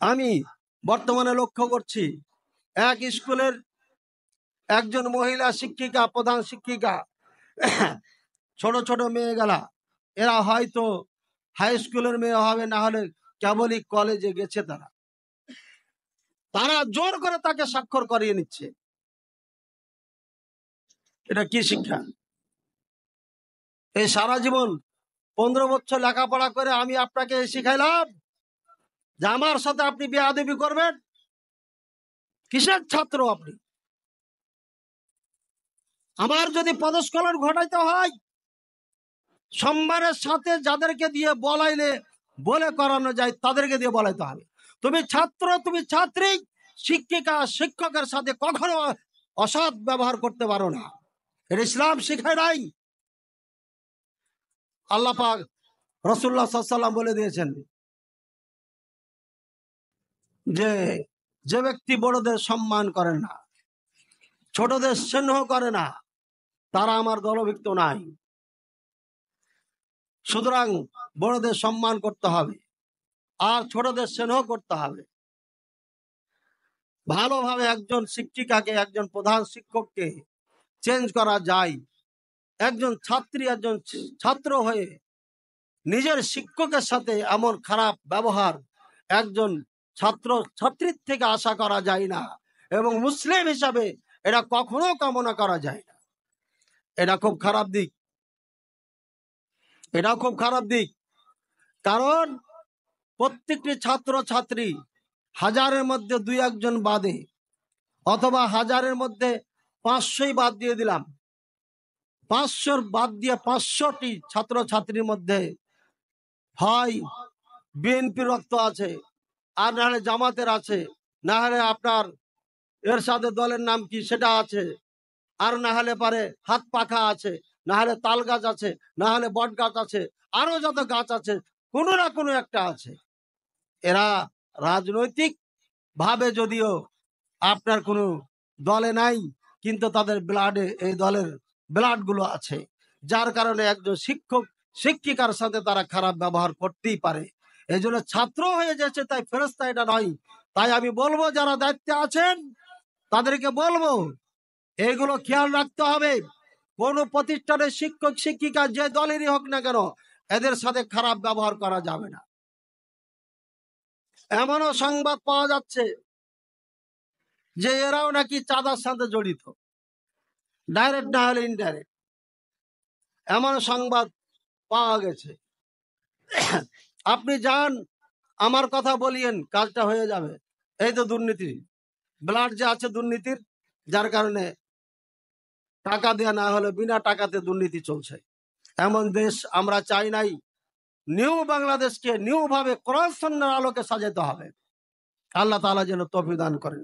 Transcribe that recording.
আমি বর্তমানে লক্ষ্য করছি এক স্কুলের একজন মহিলা শিক্ষিকা, প্রধান শিক্ষিকা, ছোট ছোট মেয়েগুলা, এরা হয়তো হাই স্কুলের মেয়ে হবে, না হলে কেবলই কলেজে গেছে, তারা জোর করে তাকে স্বাক্ষর করিয়ে নিচ্ছে। এটা কি শিক্ষা? এই সারা জীবন 15 বছর লেখাপড়া করে আমি আপনাকে শিখাইলাম যে আমার সাথে আপনি বেয়াদবি করবেন? কিসের ছাত্র আপনি? আমার যদি পদস্খলন ঘটাইতে হয়, সম্মানের সাথে যাদেরকে দিয়ে বলে করানো যায় তাদেরকে দিয়ে বলাইতে হবে। তুমি ছাত্র, তুমি ছাত্রী, শিক্ষিকা শিক্ষকের সাথে কখনো অসৎ ব্যবহার করতে পারো না। এটা ইসলাম শিখায় নাই। আল্লাহ পাক রাসূলুল্লাহ সাল্লাল্লাহু আলাইহি ওয়াসাল্লাম বলে দিয়েছেন যে যে ব্যক্তি বড়দের সম্মান করে না, ছোটদের স্নেহ করে না, তারা আমার দলভুক্ত নাই। সুতরাং বড়দের সম্মান করতে হবে আর ছোটদের স্নেহ করতে হবে। ভালোভাবে একজন শিক্ষিকাকে, একজন প্রধান শিক্ষককে চেঞ্জ করা যায়। একজন ছাত্র হয়ে নিজের শিক্ষকের সাথে এমন খারাপ ব্যবহার একজন ছাত্রীর থেকে আশা করা যায় না, এবং মুসলিম হিসাবে এটা কখনো কামনা করা যায় না। এটা খুব খারাপ দিক, এটা খুব খারাপ দিক। কারণ প্রত্যেকটি ছাত্র ছাত্রী হাজারের মধ্যে 2-1 বাদে, অথবা হাজারের মধ্যে 500ই বাদ দিয়ে দিলাম, 500 বাদ দিয়ে 500টি ছাত্র ছাত্রীর মধ্যে হয় বিএনপির রক্ত আছে, আর না হলে জামাতের আছে, না হলে আপনার এরশাদের দলের নাম কি সেটা আছে, আর না হলে পারে হাত পাখা আছে, না হলে তাল গাছ আছে, না হলে বট গাছ আছে, আরো যত গাছ আছে কোনো না কোনো একটা আছে। এরা রাজনৈতিক ভাবে যদিও আপনার কোনো দলে নাই, কিন্তু তাদের ব্লাডে এই দলের ব্লাড গুলো আছে, যার কারণে একজন শিক্ষিকার সাথে তারা খারাপ ব্যবহার করতেই পারে। এই জন্য ছাত্র হয়ে যাচ্ছে তাই ফেরেশতা এটা নয়। তাই আমি বলবো যারা দায়িত্বে আছেন তাদেরকে বলবো এইগুলো খেয়াল রাখতে হবে। কোন প্রতিষ্ঠানের শিক্ষক শিক্ষিকা যে দলেরই হোক না কেন, এদের সাথে খারাপ ব্যবহার করা যাবে না। এমনও সংবাদ পাওয়া যাচ্ছে যে এরাও নাকি চাঁদার সাথে জড়িত, ডাইরেক্ট না হলে ইনডাইরেক্ট, এমন সংবাদ পাওয়া গেছে। আপনি যান, আমার কথা বলিয়েন, কাজটা হয়ে যাবে। এই তো দুর্নীতি, ব্লাড যে আছে দুর্নীতির, যার কারণে টাকা দেয়া না হলে বিনা টাকাতে দুর্নীতি চলছে। এমন দেশ আমরা চাই নাই। নিউ বাংলাদেশকে নিউ ভাবে কোরআন সুন্নাহর আলোকে সাজাতে হবে। আল্লাহ তাআলা যেন তৌফিক দান করেন।